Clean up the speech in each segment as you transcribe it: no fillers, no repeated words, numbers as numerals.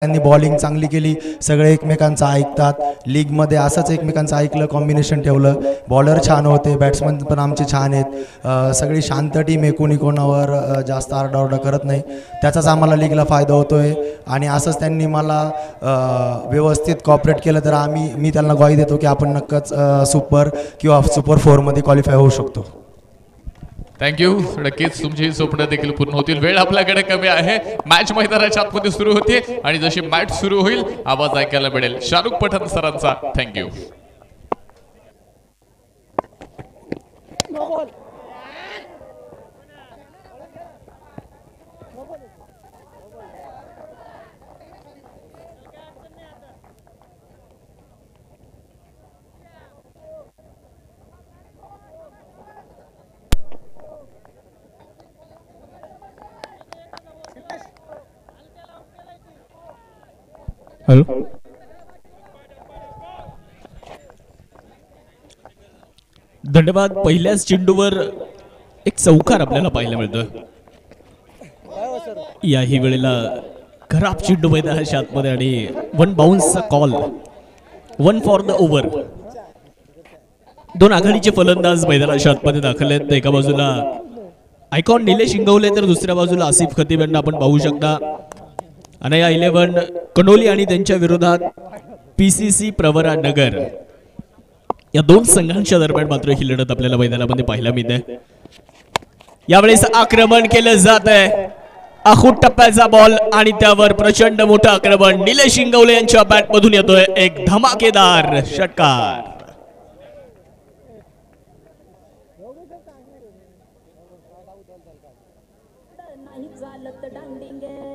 त्यांनी बॉलिंग चांगली केली, सगळे एकमेकांचं ऐकतात. लीगमध्ये असंच एकमेकांचं ऐकलं, कॉम्बिनेशन ठेवलं. बॉलर छान होते, बॅट्समन पण आमचे छान आहेत. सगळी शांत टीम आहे, कोणी कोणावर जास्त आरडाओरडा करत नाही. त्याचाच आम्हाला लीगला फायदा होतो आहे. आणि असंच त्यांनी मला व्यवस्थित कॉपरेट केलं तर मी त्यांना ग्वाही देतो की आपण नक्कीच सुपर किंवा सुपर 4मध्ये क्वालिफाय होऊ शकतो. थँक्यू. नक्कीच तुमची स्वप्न देखील पूर्ण होतील. वेळ आपल्याकडे कमी आहे. मॅच मैदानाच्या आतमध्ये सुरू होते आणि जशी मॅच सुरू होईल आवाज ऐकायला मिळेल शाहरुख पठाण सरांचा. थँक्यू. हॅलो. धन्यवाद. पहिल्याच चेंडूवर एक चौकार आपल्याला पाहायला मिळतोय. याही वेळेला खराब चेंडू मैदानाच्या आतमध्ये आणि 1 बाउन्सचा कॉल, 1 फॉर द ओव्हर. 2 आघाडीचे फलंदाज मैदानाच्या आतमध्ये दाखल आहेत. एका बाजूला आयकॉन निलेश इंगवले तर दुसऱ्या बाजूला आसिफ खतीब यांना आपण पाहू शकता. अनया 11 कनोली आणि त्यांच्या विरोधात PCC प्रवरा नगर या 2 संघांच्या दरम्यान मात्र ही लढत आपल्याला मैदानामध्ये पाहायला मिळते. यावेळेस आक्रमण केलं जात आहे. आखूट टप्प्याचा बॉल आणि त्यावर प्रचंड मोठं आक्रमण निलेश इंगवले यांच्या बॅट मधून येतोय. एक धमाकेदार षटकार.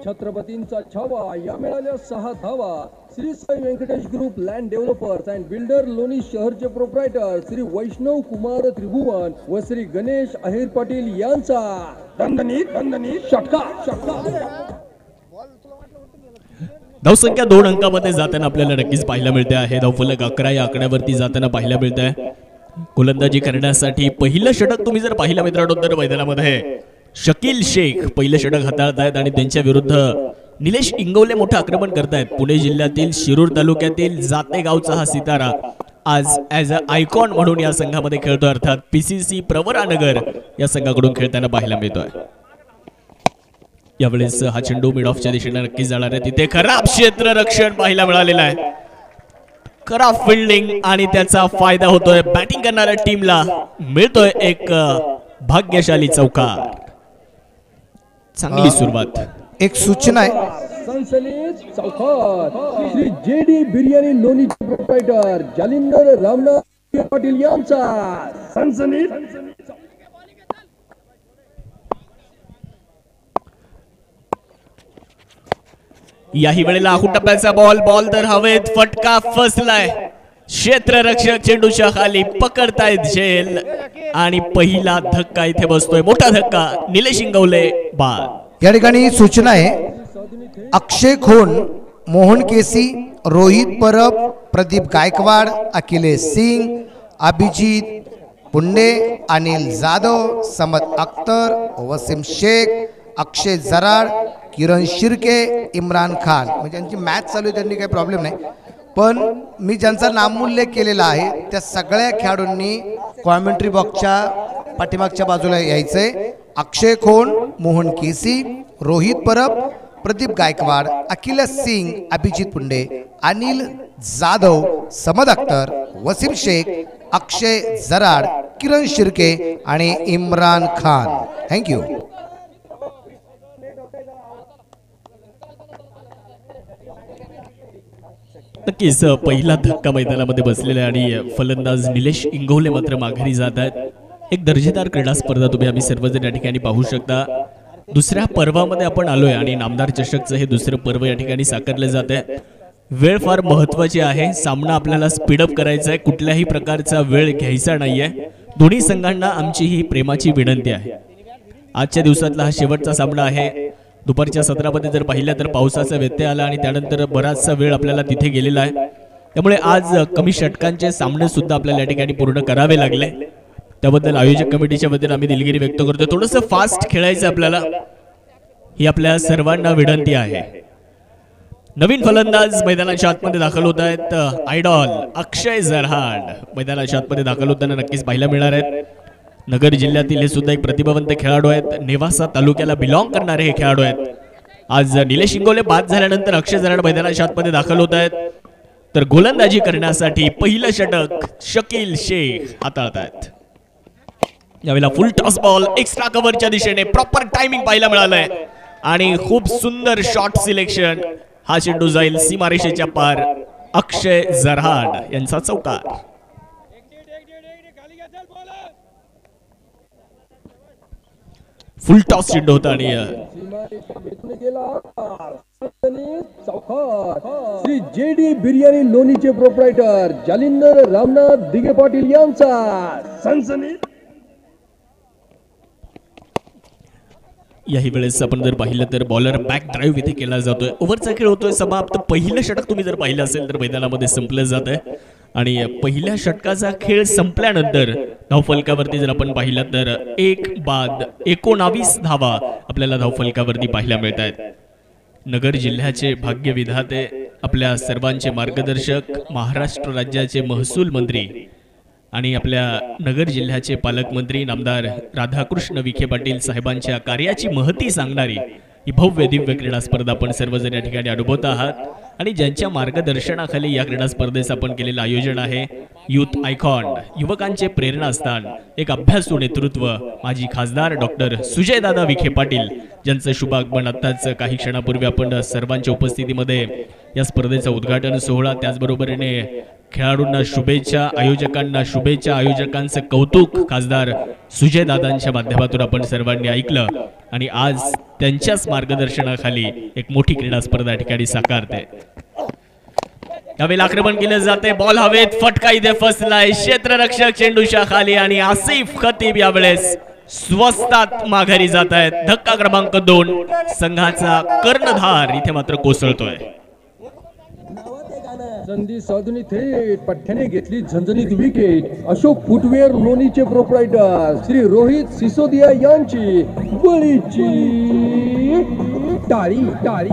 छत्रपतींचा छावा. या मिळाल्या 6 धावा. Shri Sai Venkatesh group land developers and builder Loni शहरचे प्रोप्रायटर श्री वैष्णव कुमार त्रिभुवन व श्री गणेश अहिर पाटील यांचा दणदणीत षटकार. धावसंख्या 2 अंकामध्ये जाताना आपल्याला नक्कीच पाहायला मिळते आहे. धावफलक 11 या आकड्यावरती जाताना पाहायला मिळत आहे. गोलंदाजी करण्यासाठी पहिलं षटक तुम्ही जर पाहिलं मित्रांनो तर मैदानामध्ये शकील शेख पहिलं षटक हाताळत आहेत आणि त्यांच्या विरुद्ध निलेश इंगवले मोठं आक्रमण करतायत. पुणे जिल्ह्यातील शिरूर तालुक्यातील जाते गावचा हा सितारा आज ॲज अ आयकॉन म्हणून या संघामध्ये खेळतोय. अर्थात PCC प्रवरा नगर या संघाकडून खेळताना पाहायला मिळतोय. यावेळेस हा चेंडू मिड ऑफच्या दिशेने नक्कीच जाणार आहे. तिथे खराब क्षेत्ररक्षण पाहायला मिळालेलं आहे. खराब फिल्डिंग आणि त्याचा फायदा होतोय बॅटिंग करणाऱ्या टीमला. मिळतोय एक भाग्यशाली चौकार. चांगली सुरुवात. एक सूचना आहे. सनसनीत चौकार. श्री JD बिर्याणी लोणी प्रोप्रायटर जालिंदर रामनाथ पाटील यांचा सनसनीत. याही वेळेला आखूट टप्प्याचा बॉल तर हवेत. फटका फसलाय. क्षेत्ररक्षक चेंडूच्या खाली पकडतायत झेल आणि पहिला धक्का इथे बसतोय. मोठा धक्का. निलेश इंगवले बाद. या ठिकाणी सूचना आहे. अक्षय खोन, मोहन केसी, रोहित परब, प्रदीप गायकवाड, अखिलेश सिंग, अभिजित पुंडे, अनिल जाधव, समद अख्तर, वसीम शेख, अक्षय जराड, किरण शिर्के, इम्रान खान. म्हणजे त्यांची मॅच चालू आहे, त्यांनी काही प्रॉब्लेम नाही. पण मी ज्यांचा नामोल्लेख केलेला आहे त्या सगळ्या खेळाडूंनी कॉमेंट्री बॉक्सच्या पाठीमागच्या बाजूला यायचंय. अक्षय खोन, मोहन केसी, रोहित परब, प्रदीप गायकवाड, अखिलेश सिंग, अभिजित पुंडे, अनिल जाधव, समद अख्तर, वसीम शेख, अक्षय जराड, किरण शिर्के आणि इम्रान खान. थँक्यू. नक्कीच पहिला धक्का मैदानामध्ये बसलेला आहे आणि फलंदाज निलेश इंगवले मात्र माघारी जात आहेत. एक दर्जेदार क्रीडा स्पर्धा तुम्ही आम्ही सर्वजण या ठिकाणी पाहू शकता. दुसऱ्या पर्वामध्ये आपण आलोय आणि नामदार चषकचं हे दुसरं पर्व या ठिकाणी साकारलं जात आहे. वेळ फार महत्वाची आहे. सामना आपल्याला स्पीडअप करायचा आहे. कुठल्याही प्रकारचा वेळ घ्यायचा नाहीये. दोन्ही संघांना आमची ही प्रेमाची विनंती आहे. आजच्या दिवसातला हा शेवटचा सामना आहे. दुपारच्या सत्रामध्ये जर पाहिलं तर पावसाचा व्यत्यय आला आणि त्यानंतर बराचसा वेळ आपल्याला तिथे गेलेला आहे. त्यामुळे आज कमी षटकांचे सामने सुद्धा आपल्याला या ठिकाणी पूर्ण करावे लागले. त्याबद्दल आयोजक कमिटीच्या वतीने आम्ही दिलगिरी व्यक्त करतो. थोडंसं फास्ट खेळायचं आपल्याला, ही आपल्या सर्वांना विनंती आहे. नवीन फलंदाज मैदानाच्या आतमध्ये दाखल होत आहेत. आयडॉल अक्षय जरहाड मैदानाच्या आतमध्ये दाखल होताना नक्कीच पाहायला मिळणार आहेत. नगर जिल्ह्यातील हे सुद्धा एक प्रतिभावंत खेळाडू आहेत. नेवासा तालुक्याला बिलॉंग करणारे हे खेळाडू आहेत. आज निलेश इंगोले बाद झाल्यानंतर अक्षय जरहाड मैदानाच्या आतमध्ये दाखल होत आहेत. तर गोलंदाजी करण्यासाठी पहिलं षटक शकील शेख हाताळत आहेत. यावेळेला फुल टॉस बॉल एक्स्ट्रा कव्हरच्या दिशेने प्रॉपर टायमिंग पाहायला मिळालंय आणि खूप सुंदर शॉट सिलेक्शन. हा चेंडू जाईल सीमारेषेच्या पार. अक्षय जरहाड यांचा चौकार. फुल टॉस चेंडू होता आणि श्री JD बिर्याणी लोणीचे प्रोप्रायटर जालिंदर रामनाथ दिघे पाटील यांचा सनसनीत. याही वेळेस आपण जर पाहिलं तर बॉलर बॅक ड्राईव्ह इथे केला जातोय. ओव्हरचा खेळ होतोय समाप्त. पहिलं षटक तुम्ही जर पाहिलं असेल तर मैदानामध्ये संपलं जात आहे आणि पहिल्या षटकाचा खेळ संपल्यानंतर धावफलकावरती जर आपण पाहिलं तर 1 बाद 19 धावा आपल्याला धावफलकावरती पाहायला मिळत आहेत. नगर जिल्ह्याचे भाग्य विधाते, आपल्या सर्वांचे मार्गदर्शक, महाराष्ट्र राज्याचे महसूल मंत्री आणि आपल्या नगर जिल्ह्याचे पालकमंत्री नामदार राधाकृष्ण विखे पाटील साहेबांच्या कार्याची महती सांगणारी ही भव्य दिव्य क्रीडा स्पर्धा आपण सर्वजण या ठिकाणी अनुभवत आहात आणि ज्यांच्या मार्गदर्शनाखाली या क्रीडा स्पर्धेचं आपण केलेलं आयोजन आहे. युथ आयकॉन, युवकांचे प्रेरणास्थान, एक अभ्यासू नेतृत्व, माजी खासदार डॉक्टर सुजयदादा विखे पाटील ज्यांचं शुभागमन आत्ताच काही क्षणापूर्वी आपण सर्वांच्या उपस्थितीमध्ये या स्पर्धेचा उद्घाटन सोहळा, त्याचबरोबरीने खेळाडूंना शुभेच्छा, आयोजकांना शुभेच्छा, आयोजकांचं कौतुक खासदार सुजयदादांच्या माध्यमातून आपण सर्वांनी ऐकलं आणि आज त्यांच्याच मार्गदर्शनाखाली एक मोठी क्रीडा स्पर्धा या ठिकाणी साकारते. यावेळेला आक्रमण केलं जाते. बॉल हवेत, फटका इथे फसलाय. क्षेत्ररक्षक चेंडूच्या खाली आणि आसिफ खतीब यावेळेस स्वस्तात माघारी जात आहेत. धक्का क्रमांक 2 संघाचा कर्णधार इथे मात्र कोसळतोय. संधी साधून थेट पठ्ठ्याने घेतली झणझणीत विकेट. अशोक फुटवेअर लोणीचे प्रोप्रायटर श्री रोहित सिसोदिया यांची बळीची टाळी टाळी.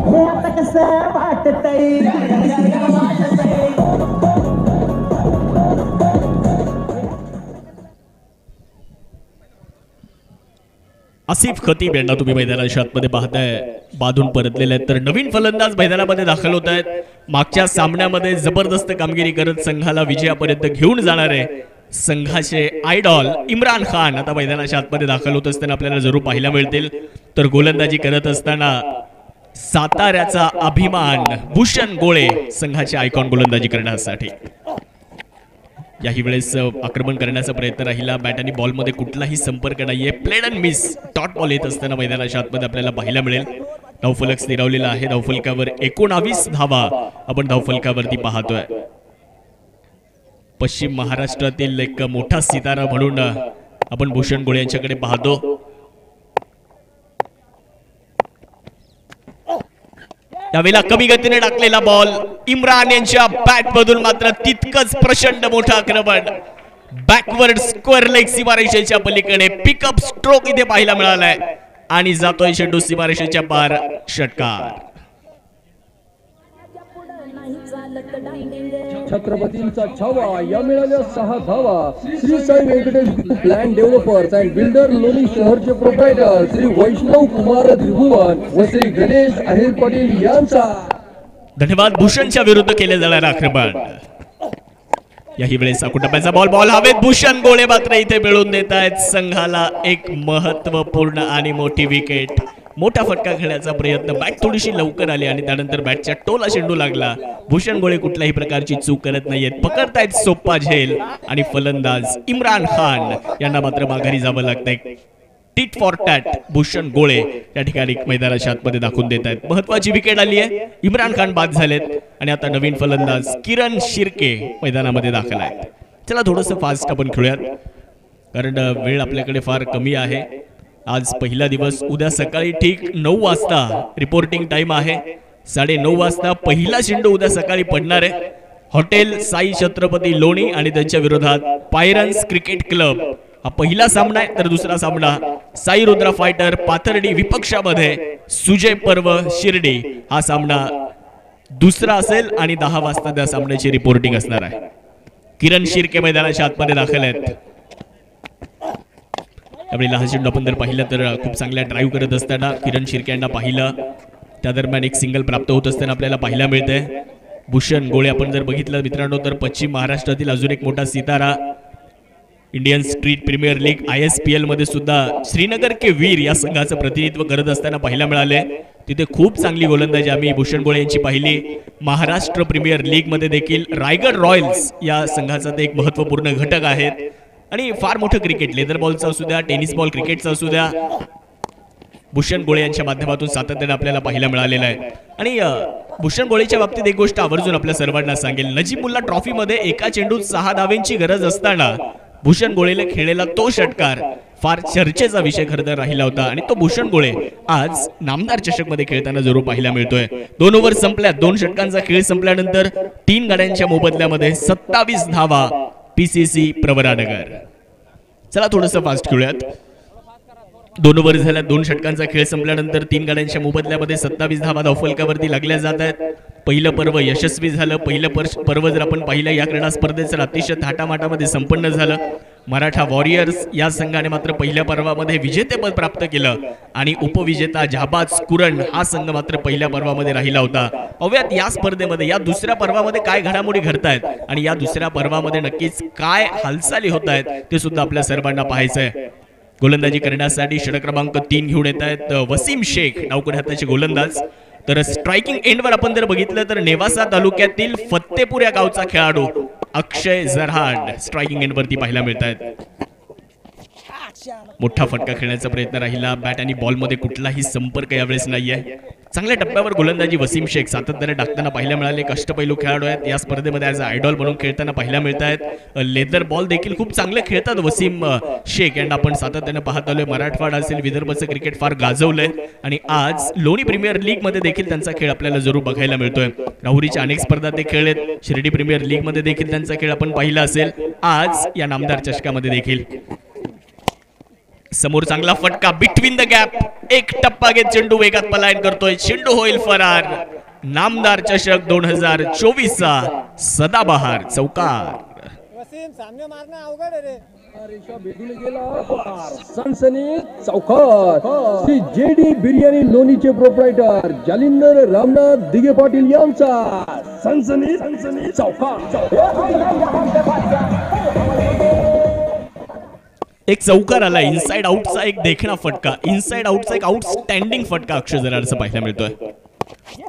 आसिफ खतीब यांना तुम्ही मैदानाच्या आतमध्ये पाहताय, बाधून परतलेले आहेत. तर नवीन फलंदाज मैदानामध्ये दाखल होत आहेत. मागच्या सामन्यामध्ये जबरदस्त कामगिरी करत संघाला विजयापर्यंत घेऊन जाणारे संघाचे आयडॉल इम्रान खान आता मैदानाच्या आतमध्ये दाखल होत असताना आपल्याला जरूर पाहायला मिळतील. तर गोलंदाजी करत असताना साताऱ्याचा अभिमान भूषण गोळे संघाचे आयकॉन गोलंदाजी करण्यासाठी. याही वेळेस आक्रमण करण्याचा प्रयत्न राहिला. बॅट आणि बॉलमध्ये कुठलाही संपर्क नाहीये. Played and miss dot ball येत असताना मैदानाच्या आतमध्ये आपल्याला पाहायला मिळेल. धावफलक स्थिरावलेला आहे. धावफलकावर 19 धावा आपण धावफलकावरती पाहतोय. पश्चिम महाराष्ट्रातील एक मोठा सितारा म्हणून आपण भूषण गोळे यांच्याकडे पाहतो. यावेळेला कमी गतीने टाकलेला बॉल इम्रान यांच्या बॅट मधून मात्र तितकंच प्रचंड मोठं आक्रमण. बॅकवर्ड स्क्वेअर लेग सीमारेषेच्या पलीकडे पिकअप स्ट्रोक इथे पाहायला मिळालाय आणि जातोय चेंडू सीमारेषेच्या पार. षटकार. छत्रपतींचा छावा. या मिळाल्या 6 धावा. Shri Sai Venkatesh group land developers and builder Loni शहरचे प्रोप्रायटर श्री वैष्णव कुमार त्रिभुवन व श्री गणेश अहिर पाटील यांचा. धन्यवाद. भूषणच्या विरुद्ध केले जाणारे आक्रमण. याही वेळेस कुटुंबाचा बॉल हवेत. भूषण गोळे मात्र इथे मिळवून देत आहेत संघाला एक महत्वपूर्ण आणि मोठी विकेट. मोठा फटका खेळण्याचा प्रयत्न, बॅट थोडीशी लवकर आली आणि त्यानंतर बॅटच्या टोला चेंडू लागला. भूषण गोळे कुठल्याही प्रकारची चूक करत नाहीयेत, पकडतायत सोप्पा झेल आणि फलंदाज इम्रान खान यांना मात्र माघारी जावं लागतंय. टिट फॉर टॅट भूषण गोळे या ठिकाणी मैदानाच्या आतमध्ये दाखवून देत आहेत. महत्वाची विकेट आली आहे. इम्रान खान बाद झालेत आणि आता नवीन फलंदाज किरण शिर्के मैदानामध्ये दाखल आहेत. चला थोडंसं फास्ट आपण खेळूयात कारण वेळ आपल्याकडे फार कमी आहे. आज पहिला दिवस. उद्या सकाळी ठीक 9 वाजता रिपोर्टिंग टाइम आहे. 9:30 वाजता पहिला चेंडू उद्या सकाळी पडणार आहे. हॉटेल साई छत्रपती लोणी आणि त्यांच्या विरोधात पायरन्स क्रिकेट क्लब हा पहिला सामना आहे. तर दुसरा सामना साई रुद्रा फायटर पाथर्डी विपक्षामध्ये सुजय पर्व शिर्डी हा सामना दुसरा असेल आणि 10 वाजता त्या सामन्याची रिपोर्टिंग असणार आहे. किरण शिर्के मैदानाच्या आतमध्ये दाखल आहेत. त्यावेळी लहान चेंडू आपण जर पाहिलं तर खूप चांगल्या ड्राईव्ह करत असताना किरण शिर्के यांना पाहिलं. त्या दरम्यान एक सिंगल प्राप्त होत असताना आपल्याला पाहायला मिळतंय. भूषण गोळे आपण जर बघितलं मित्रांनो तर पश्चिम महाराष्ट्रातील अजून एक मोठा सितारा. Indian street premier league ISPL मध्ये सुद्धा श्रीनगर के वीर या संघाचं प्रतिनिधित्व करत असताना पाहायला मिळाले. तिथे खूप चांगली गोलंदाजी आम्ही भूषण गोळे यांची पाहिली. महाराष्ट्र प्रीमियर लीग मध्ये देखील रायगड रॉयल्स या संघाचा ते एक महत्वपूर्ण घटक आहेत. आणि फार मोठं क्रिकेट, लेदर बॉलचं असू द्या, टेनिस बॉल क्रिकेटचं असू द्या, भूषण गोळे यांच्या माध्यमातून सातत्याने आपल्याला पाहायला मिळालेलं आहे. आणि भूषण गोळेच्या बाबतीत एक गोष्ट आवर्जून आपल्या सर्वांना सांगेल. नजीमुल्ला ट्रॉफी मध्ये एका चेंडूत 6 धावेंची गरज असताना भूषण गोळेला खेळलेला तो षटकार फार चर्चेचा विषय खरं तर राहिला होता. आणि तो भूषण गोळे आज नामदार चषक मध्ये खेळताना जरूर पाहायला मिळतोय. 2 ओव्हर संपल्या, 2 षटकांचा खेळ संपल्यानंतर 3 गाड्यांच्या मोबदल्यामध्ये 27 धावा PCC प्रवरानगर. चला थोडंसं फास्ट खेळूयात. 2 ओव्हर झाल्या, 2 षटकांचा खेळ संपल्यानंतर 3 गाड्यांच्या मोबदल्यामध्ये 27 धावा धावफलकावरती लागल्या जात आहेत. पहिलं पर्व यशस्वी झालं. पहिलं पर्व जर आपण पाहिलं या क्रीडा स्पर्धेचं अतिशय थाटामाटामध्ये संपन्न झालं. मराठा वॉरियर्स या संघाने मात्र पहिल्या पर्वामध्ये विजेतेपद प्राप्त केलं आणि उपविजेता जहाबाज कुरण हा संघ मात्र पहिल्या पर्वामध्ये राहिला होता. पाहूयात या स्पर्धेमध्ये या दुसऱ्या पर्वामध्ये काय घडामोडी घडतायत आणि या दुसऱ्या पर्वामध्ये नक्कीच काय हालचाली होत आहेत ते सुद्धा आपल्या सर्वांना पाहायचंय. गोलंदाजी करण्यासाठी षटक क्रमांक 3 घेऊन येत आहेत वसीम शेख, डावखुऱ्या हाताचे गोलंदाज. तर स्ट्रायकिंग एंडवर आपण जर बघितलं तर नेवासा तालुक्यातील फत्तेपूर या गावचा खेळाडू अक्षय जरहाड स्ट्रायकिंग एंडवरती पाहायला मिळत आहेत. मोठा फटका खेळण्याचा प्रयत्न राहिला. बॅट आणि बॉल मध्ये कुठलाही संपर्क यावेळेस नाहीये. चांगल्या टप्प्यावर गोलंदाजी वसीम शेख सातत्याने टाकताना पाहायला मिळाले. अष्टपैलू खेळाडू आहेत. या स्पर्धेमध्ये ॲज अ आयडॉल म्हणून खेळताना पाहायला मिळत आहेत. लेदर बॉल देखील खूप चांगले खेळतात वसीम शेख यांना आपण सातत्याने पाहत आलोय. मराठवाडा असेल, विदर्भचं क्रिकेट फार गाजवलंय आणि आज लोणी प्रीमियर लीग मध्ये देखील त्यांचा खेळ आपल्याला जरूर बघायला मिळतोय. राहुरीच्या अनेक स्पर्धा ते खेळलेत. शिर्डी प्रीमियर लीग मध्ये देखील त्यांचा खेळ आपण पाहिला असेल. आज या नामदार चषकामध्ये देखील समोर चांगला फटका बिटवीन द गॅप, एक टप्पा घेत चेंडू वेगात पलायन करतोय. चेंडू होईल फरार. नामदार चषक 2024 चा सदाबहार चौकार. सनसनी चौकार. श्री JD बिर्याणी लोणीचे प्रोप्रायटर जालिंदर रामनाथ दिगे पाटील यांचा सनसनी चौकार. एक चौकार आला. इनसाइड आउटचा एक देखणा फटका, इनसाइड आउटचा एक आउटस्टँडिंग फटका अक्षय जराडचा पाहायला मिळतोय.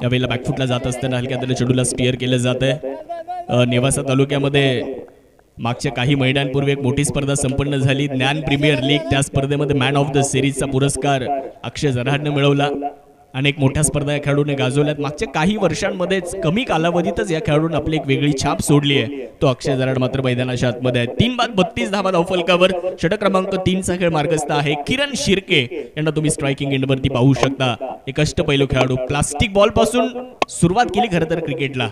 यावेळेला बॅकफुटला जात असताना हलक्या त्याला चेंडूला स्टिअर केलं जात आहे. नेवासा तालुक्यामध्ये मागच्या काही महिन्यांपूर्वी एक मोठी स्पर्धा संपन्न झाली, ज्ञान प्रीमियर लीग. त्या स्पर्धेमध्ये मॅन ऑफ द सिरीजचा पुरस्कार अक्षय जराडने मिळवला. अनेक मोठ्या स्पर्धा या खेळाडूने गाजवल्यात. मागच्या काही वर्षांमध्येच कमी कालावधीतच या खेळाडूने आपली एक वेगळी छाप सोडली आहे. तो अक्षय जराड मात्र मैदानाच्या आतमध्ये आहे. 3 बाद 32 धावा धावफलकावर. षटक क्रमांक 3 चा खेळ मार्गस्थ आहे. किरण शिर्के यांना तुम्ही स्ट्रायकिंग एंडवरती पाहू शकता. एक अष्टपैलू खेळाडू. प्लास्टिक बॉल पासून सुरुवात केली खरं तर क्रिकेटला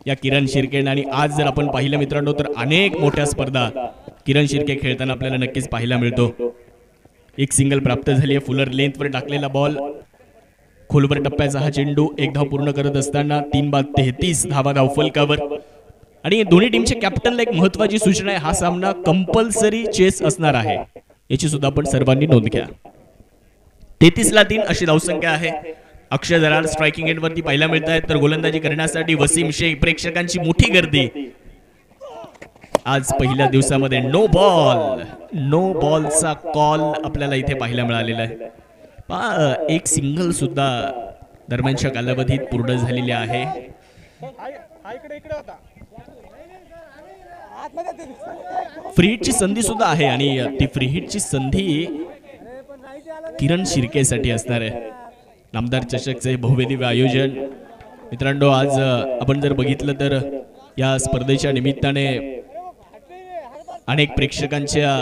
या किरण शिर्के. आणि आज जर आपण पाहिलं मित्रांनो तर अनेक मोठ्या स्पर्धा किरण शिर्के खेळताना आपल्याला नक्कीच पाहायला मिळतो. एक सिंगल प्राप्त झाली आहे. फुलर लेंथवर टाकलेला बॉल, खोलवर टप्प्याचा हा चेंडू. 1 धाव पूर्ण करत असताना 3 बाद 33 धावा धावफलकावर. आणि दोन्ही टीमच्या कॅप्टनला एक महत्वाची सूचना आहे. हा सामना कंपल्सरी चेस असणार आहे, याची सुद्धा आपण सर्वांनी नोंद घ्या. 33 ला 3 अशी धावसंख्या आहे. अक्षय जराड स्ट्रायकिंग एंडवरती पाहायला मिळत आहेत. तर गोलंदाजी करण्यासाठी वसीम शेख. प्रेक्षकांची मोठी गर्दी. आज पहिल्या दिवसामध्ये नो बॉलचा कॉल आपल्याला इथे पाहायला मिळालेला आहे. एक सिंगल सुद्धा दरम्यानच्या कालावधीत पूर्ण झालेली आहे. फ्री हिटची संधी सुद्धा आहे आणि ती फ्री हिटची संधी किरण शिर्केसाठी असणार आहे. नामदार चषकचे भव्यदिव्य आयोजन मित्रांनो. आज आपण जर बघितलं तर या स्पर्धेच्या निमित्ताने अनेक प्रेक्षकांच्या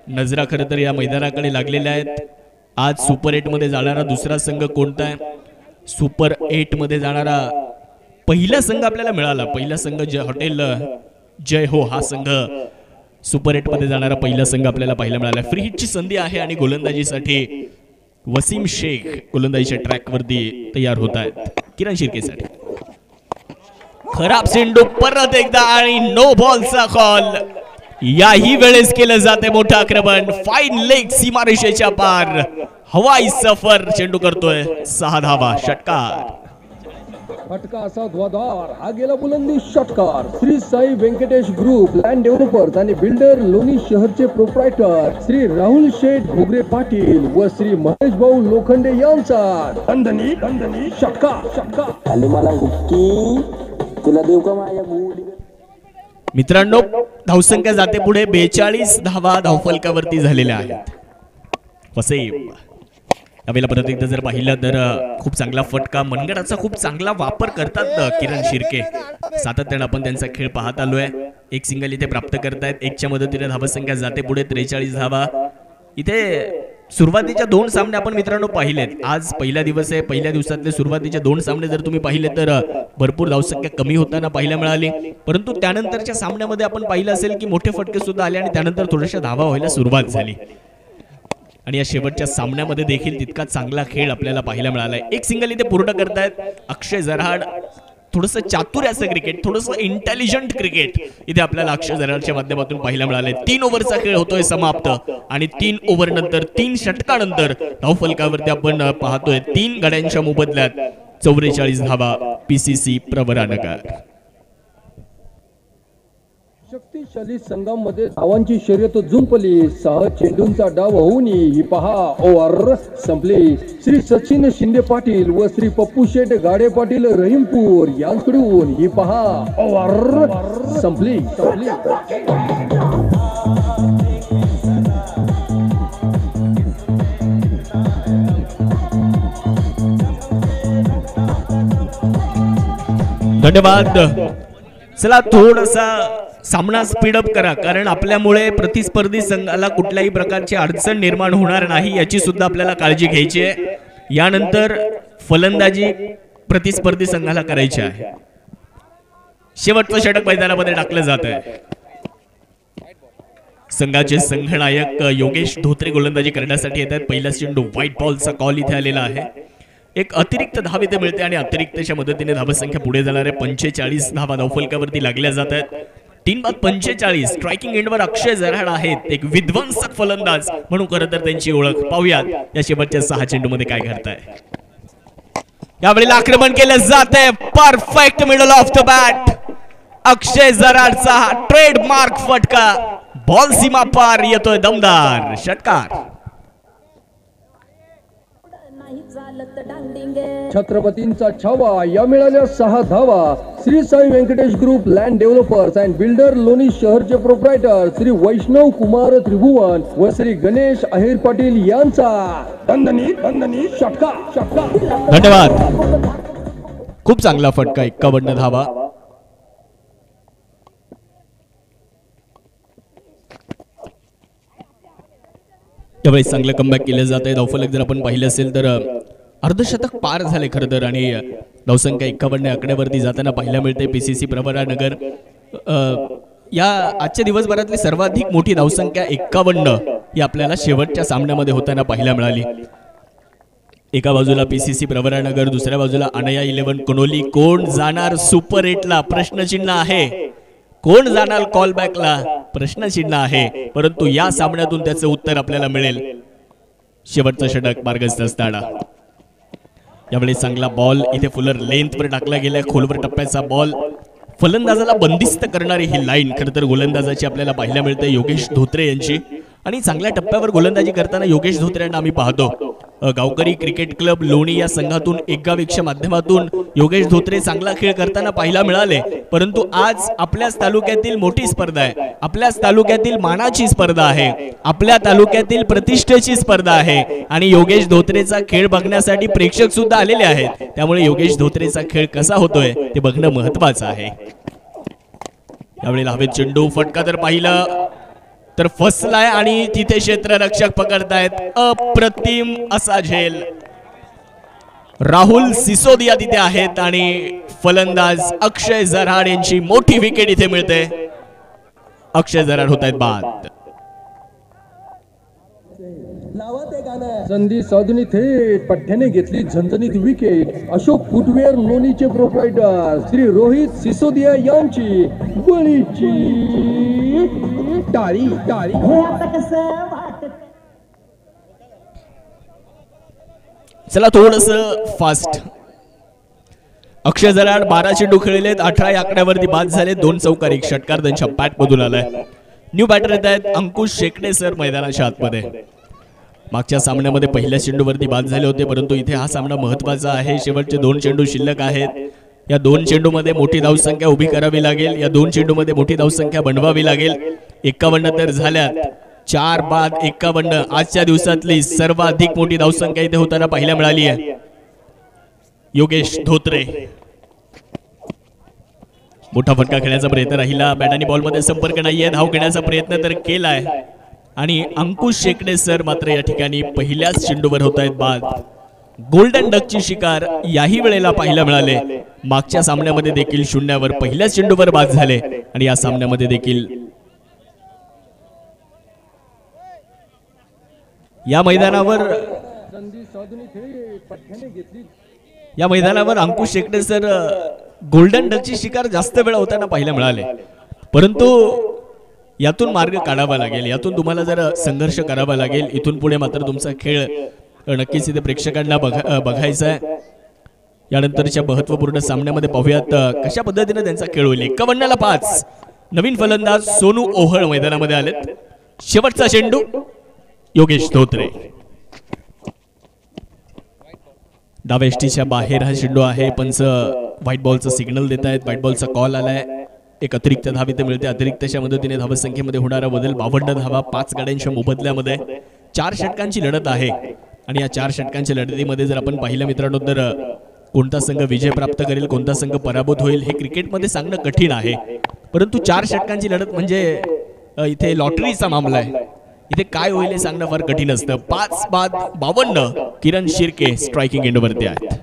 नजरा खरं तर या मैदानाकडे लागलेल्या आहेत. आज सुपर 8 मध्ये जाणारा दुसरा संघ कोणता आहे? सुपर 8 मध्ये जाणारा पहिला संघ आपल्याला मिळाला. पहिला संघ हॉटेल जय हो हा संघ सुपर 8 मध्ये जाणारा पहिला संघ आपल्याला पाहायला मिळाला. फ्री हिटची संधी आहे आणि गोलंदाजीसाठी वसीम शेख गोलंदाजीच्या ट्रॅकवरती तयार होत आहेत किरण शिर्केसाठी. खराब चेंडू परत एकदा आणि नो बॉलचा कॉल. याही वेळेस केलं जाते मोठं आक्रमण. फाईन लेग सीमारेषेच्या पार. हवाई सफर चेंडू करतोय. 6 धावा. षटकार. फटका असा ध्वाधार. हा गेला बुलंदी षटकार. Shri Sai Venkatesh group land developers आणि बिल्डर लोणी शहरचे प्रोप्रायटर श्री राहुल शेठ घोगरे पाटील व श्री महेश भाऊ लोखंडे यांचा दणदणी षटकार. आले मला हुक्की तुला देऊ का माझ्या गुडी. मित्रांनो, धावसंख्या जाते पुढे. 42 धावा धावफलकावरती झालेल्या आहेत. वसईम यावेळेला परत एकदा जर पाहिलं तर खूप चांगला फटका. मनगटाचा खूप चांगला वापर करतात किरण शिर्के. सातत्याने आपण त्यांचा खेळ पाहत आलोय. एक सिंगल इथे प्राप्त करतायत. 1च्या मदतीने धावसंख्या जाते पुढे. 43 धावा. इथे सुरुवातीच्या 2 सामने आपण मित्रांनो पाहिलेत. आज पहिला दिवस आहे. पहिल्या दिवसातले सुरुवातीचे 2 सामने जर तुम्ही पाहिले तर भरपूर धावसंख्या कमी होताना पाहायला मिळाली. परंतु त्यानंतरच्या सामन्यामध्ये आपण पाहिलं असेल की मोठे फटके सुद्धा आले आणि त्यानंतर थोड्याशा धावा व्हायला सुरुवात झाली. आणि या शेवटच्या सामन्यामध्ये देखील तितका चांगला खेळ आपल्याला पाहायला मिळालाय. एक सिंगल इथे पूर्ण करतायत अक्षय जराड. थोडंसं चातुर्याचं क्रिकेट, थोडंसं इंटेलिजंट क्रिकेट इथे आपल्याला अक्षय जराडच्या माध्यमातून पाहायला मिळालंय. 3 ओव्हरचा खेळ होतोय समाप्त आणि 3 ओव्हर नंतर 3 षटकानंतर धावफलकावरती आपण पाहतोय 3 गड्यांच्या मोबदल्यात 44 धावा. PCC प्रवरानगर. शक्तिशाली संघामध्ये धावांची शर्यत जुंपली. 6 चेंडूंचा डाव होऊन ही पहा ओव्हर संपली. श्री सचिन शिंदे पाटील व श्री पप्पू शेठ गाडे पाटील रहीमपूर यांकडून ही पहा ओव्हर संपली. धन्यवाद. चला थोडासा सामना स्पीडअप करा, कारण आपल्यामुळे प्रतिस्पर्धी संघाला कुठल्याही प्रकारची अडचण निर्माण होणार नाही याची सुद्धा आपल्याला काळजी घ्यायची आहे. यानंतर फलंदाजी प्रतिस्पर्धी संघाला करायची आहे. शेवटचं षटक मैदानामध्ये टाकलं जात आहे. संघाचे संघनायक योगेश धोत्रे गोलंदाजी करण्यासाठी येतात. पहिला चेंडू व्हाईट बॉलचा कॉल इथे आलेला आहे. एक अतिरिक्त धाव इथे मिळते आणि अतिरिक्तच्या मदतीने धावसंख्या पुढे जाणार आहे. 45 धावा धावफलकावरती लागल्या जात आहेत. 3/45. स्ट्रायकिंग एंडवर अक्षय जराड आहेत. एक विध्वंसक फलंदाज म्हणून खरं तर त्यांची ओळख. पाहूयात या शेवटच्या 6 चेंडूमध्ये काय घडतंय. यावेळेला आक्रमण केलं जाते. Perfect middle of the bat. Akshay जराडचा हा ट्रेडमार्क फटका. बॉल सीमा पार येतोय. दमदार षटकार. छत्रपतींचा छावा. या मिळाल्या 6 धावा. Shri Sai Venkatesh group land developers and builder Loni शहरचे प्रोप्रायटर श्री वैष्णव कुमार त्रिभुवन व श्री गणेश अहिर पाटील यांचा दणदणी षटकार. धन्यवाद. खूप चांगला फटका. 51 धावा. त्यावेळी चांगलं कमबॅक केलं जात आहे. धावफलक जर आपण पाहिलं असेल तर अर्धशतक पार झाले खरं तर आणि धावसंख्या 51 आकड्यावरती जाताना पाहायला मिळते. PCC प्रवरानगर या आजच्या दिवसभरातली सर्वाधिक मोठी धावसंख्या 51 ही आपल्याला शेवटच्या सामन्यामध्ये होताना पाहायला मिळाली. एका बाजूला PCC प्रवरानगर, दुसऱ्या बाजूला अनया 11 कोनोली. कोण जाणार सुपर 8ला प्रश्नचिन्ह आहे. कोण जाणार कॉलबॅकला प्रश्नचिन्ह आहे. परंतु या सामन्यातून त्याचं उत्तर आपल्याला मिळेल. शेवटचं षटक मार्गस्थ असताना यावेळी चांगला बॉल इथे फुलर लेंथवर टाकला गेलाय. खोलवर टप्प्याचा बॉल. फलंदाजाला बंदिस्त करणारी ही लाईन खरं तर गोलंदाजाची आपल्याला पाहायला मिळते योगेश धोत्रे यांची. आणि चांगल्या टप्प्यावर गोलंदाजी करताना योगेश धोत्रे यांना आम्ही पाहतो. गावकरी क्रिकेट क्लब लोणी या संघातून एक गावीच्या माध्यमातून योगेश धोत्रे चांगला खेळ करताना पाहायला मिळाले. परंतु आज आपल्याच तालुक्यातील मोठी स्पर्धा आहे. आपल्याच तालुक्यातील मानाची स्पर्धा आहे. आपल्या तालुक्यातील प्रतिष्ठेची स्पर्धा आहे आणि योगेश धोत्रेचा खेळ बघण्यासाठी प्रेक्षक सुद्धा आलेले आहेत. त्यामुळे योगेश धोत्रेचा खेळ कसा होतोय ते बघणं महत्वाचं आहे. यावेळी हवेत चेंडू. फटका जर पाहिलं तर फसलाय आणि तिथे क्षेत्ररक्षक पकडतायत. अप्रतिम असा झेल. राहुल सिसोदिया तिथे आहेत आणि फलंदाज अक्षय जराड यांची मोठी विकेट इथे मिळते. अक्षय जराड होत आहेत बाद. लावा ते गाणं. संधी साधून थेट पठ्ठ्याने घेतली झणझणीत विकेट. अशोक फुटवेअर लोणीचे प्रोप्रायटर श्री रोहित सिसोदिया यांची बळीची टाळी टाळी. चला थोडस फास्ट. अक्षय जराड 12 चेंडू खेळलेत, 18 या आकड्यावरती बाद झाले, 2 चौकार 1 षटकार त्यांच्या बॅट मधून आलाय. न्यू बॅटर येत आहेत अंकुश शेकडे सर मैदानाच्या आतमध्ये. मागच्या सामन्यामध्ये पहिल्या चेंडूवरती बाद झाले होते, परंतु इथे हा सामना महत्वाचा आहे. शेवटचे 2 चेंडू शिल्लक आहेत. या 2 चेंडूमध्ये मोठी धावसंख्या उभी करावी लागेल. या 2 चेंडूमध्ये मोठी धावसंख्या बनवावी लागेल. 51 तर झाल्यात, 4 बाद 51. आजच्या दिवसातली सर्वाधिक मोठी धावसंख्या इथे होताना पाहायला मिळाली आहे. योगेश धोत्रे मोठा फटका खेळण्याचा प्रयत्न राहिला. बॅट आणि बॉलमध्ये संपर्क नाहीये. धाव घेण्याचा प्रयत्न तर केलाय आणि अंकुश शेकडे सर मात्र या ठिकाणी पहिल्याच चेंडूवर होत आहेत बाद. गोल्डन डकची शिकार याही वेळेला पाहायला मिळाले. मागच्या सामन्यामध्ये देखील 0वर पहिल्याच चेंडूवर बाद झाले आणि या सामन्यामध्ये देखील या मैदानावर अंकुश शेकडे सर गोल्डन डकची शिकार जास्त वेळा होताना पाहायला मिळाले, परंतु यातून मार्ग काढावा लागेल. यातून तुम्हाला जर संघर्ष करावा लागेल. इथून पुढे मात्र तुमचा खेळ नक्कीच इथे प्रेक्षकांना बघायचा आहे. यानंतरच्या महत्वपूर्ण सामन्यामध्ये पाहूयात कशा पद्धतीने त्यांचा खेळ होईल. 51ला 5 नवीन फलंदाज सोनू ओहळ मैदानामध्ये आलेत. शेवटचा चेंडू योगेश धोत्रे. डाव्या एष्टीच्या बाहेर हा चेंडू आहे. पंच व्हाईट बॉलचा सिग्नल देत आहेत. व्हाईट बॉलचा कॉल आलाय. एक अतिरिक्त धाव इथे मिळते. अतिरिक्तच्या मदतीने धावसंख्येमध्ये होणारा बदल 52 धावा 5 गाड्यांच्या मोबदल्यामध्ये. 4 षटकांची लढत आहे आणि या 4 षटकांच्या लढतीमध्ये जर आपण पाहिलं मित्रांनो तर कोणता संघ विजय प्राप्त करेल, कोणता संघ पराभूत होईल हे क्रिकेटमध्ये सांगणं कठीण आहे. परंतु 4 षटकांची लढत म्हणजे इथे लॉटरीचा मामला आहे. इथे काय होईल हे सांगणं फार कठीण असतं. 5 बाद 52 किरण शिर्के स्ट्रायकिंग एंडवरती आहेत.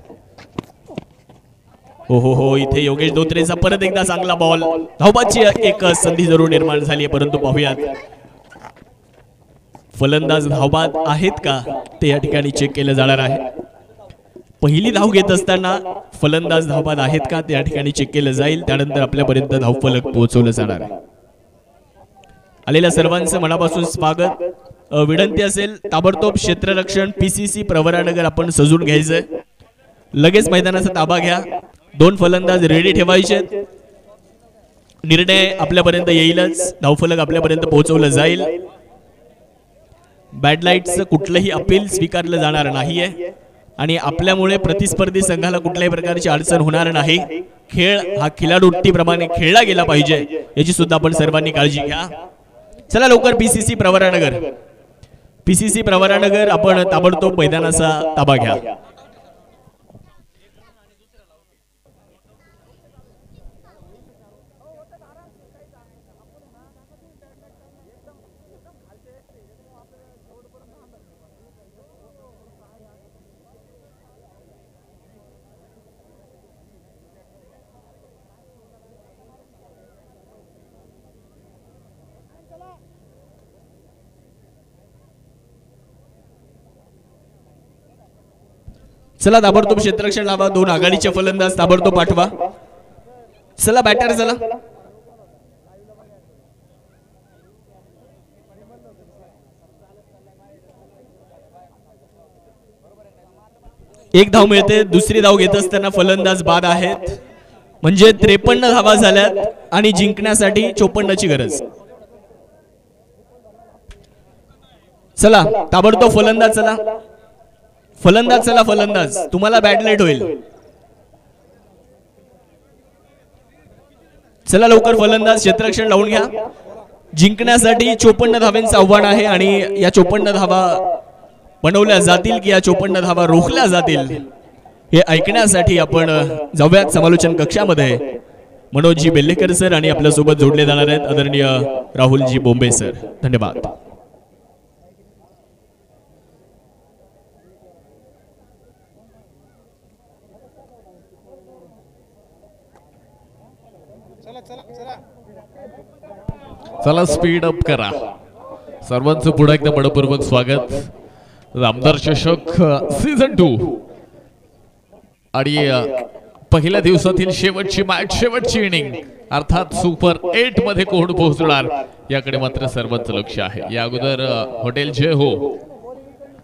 हो इथे योगेश धोत्रेचा परत एकदा चांगला बॉल. धावबाची एक संधी जरूर निर्माण झाली आहे, परंतु पाहूयात फलंदाज धावबाद आहेत का ते या ठिकाणी चेक केलं जाणार आहे. पहिली धाव घेत असताना फलंदाज धावबाद आहेत का ते या ठिकाणी चेक केलं जाईल. त्यानंतर आपल्यापर्यंत धावफलक पोहोचवलं जाणार आहे. आलेल्या सर्वांचं मनापासून स्वागत. विनंती असेल ताबडतोब क्षेत्ररक्षण PCC प्रवरानगर आपण सजून घ्यायचंय. लगेच मैदानाचा ताबा घ्या. 2 फलंदाज रेडी ठेवायचे. निर्णय आपल्यापर्यंत येईलच. धावफलक आपल्यापर्यंत पोहोचवलं जाईल. बॅडलाईटचं कुठलंही अपील स्वीकारलं जाणार नाहीये आणि आपल्यामुळे प्रतिस्पर्धी संघाला कुठल्याही प्रकारची अडचण होणार नाही. खेळ हा खिलाडूट्टीप्रमाणे खेळला गेला पाहिजे याची सुद्धा आपण सर्वांनी काळजी घ्या. चला लवकर PCC प्रवरानगर आपण ताबडतोब मैदानाचा ताबा घ्या. चला ताबडतोब क्षेत्ररक्षण लावा. 2 आघाडीचे फलंदाज ताबडतोब पाठवा. चला बॅटर चला. एक धाव मिळते. दुसरी धाव घेत असताना फलंदाज बाद आहेत, म्हणजे 53 धावा झाल्यात आणि जिंकण्यासाठी 54ची गरज. चला ताबडतोब फलंदाज चला. फलंदाज तुम्हाला बॅट लेट होईल. चला लवकर फलंदाज क्षेत्ररक्षण लावून घ्या. जिंकण्यासाठी 54 धावांचं आव्हान आहे आणि या 54 धावा बनवल्या जातील की या 54 धावा रोखल्या जातील हे ऐकण्यासाठी आपण जाऊयात समालोचन कक्षामध्ये. मनोजजी बेल्लेकर सर आणि आपल्यासोबत जोडले जाणार आहेत आदरणीय राहुलजी बोंबे सर. धन्यवाद. चला स्पीड अप करा. सर्वांचं पुन्हा एकदा मनपूर्वक स्वागत. आमदार चषक सीझन 2 आणि पहिल्या दिवसातील शेवटची मॅच, शेवटची इनिंग अर्थात सुपर 8 मध्ये कोण पोहोचणार याकडे मात्र सर्वांचं लक्ष आहे. या अगोदर हॉटेल जय हो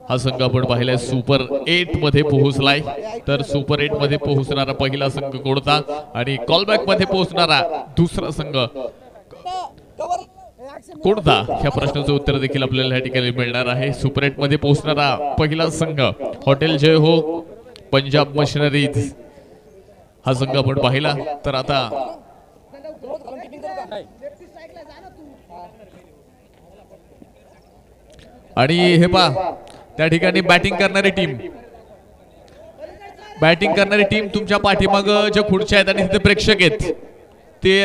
हा संघ आपण पाहिलाय सुपर 8 मध्ये पोहोचलाय. तर सुपर 8 मध्ये पोहोचणारा पहिला संघ कोणता आणि कॉलबॅक मध्ये पोहोचणारा दुसरा संघ कोणता ह्या प्रश्नाचं उत्तर देखील आपल्याला या ठिकाणी मिळणार आहे. सुपर 8 मध्ये पोहोचणारा पहिला संघ हॉटेल जय हो पंजाब मशिनरीज हा संघ आपण पाहिला. तर आता आणि हे पहा त्या ठिकाणी बॅटिंग करणारी टीम तुमच्या पाठीमाग ज्या खुर्च्या आहेत आणि तिथे प्रेक्षक आहेत ते